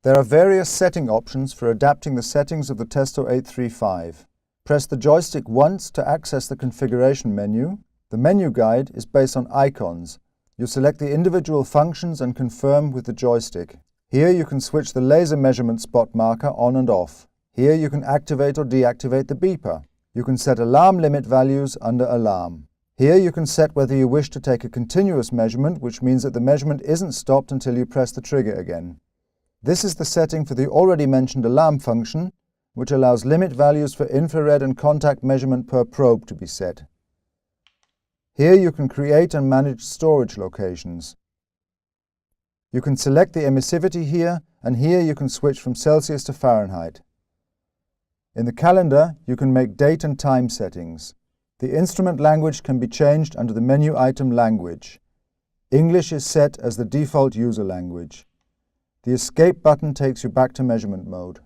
There are various setting options for adapting the settings of the Testo 835. Press the joystick once to access the configuration menu. The menu guide is based on icons. You select the individual functions and confirm with the joystick. Here you can switch the laser measurement spot marker on and off. Here you can activate or deactivate the beeper. You can set alarm limit values under alarm. Here you can set whether you wish to take a continuous measurement, which means that the measurement isn't stopped until you press the trigger again. This is the setting for the already mentioned alarm function, which allows limit values for infrared and contact measurement per probe to be set. Here you can create and manage storage locations. You can select the emissivity here, and here you can switch from Celsius to Fahrenheit. In the calendar, you can make date and time settings. The instrument language can be changed under the menu item Language. English is set as the default user language. The Escape button takes you back to measurement mode.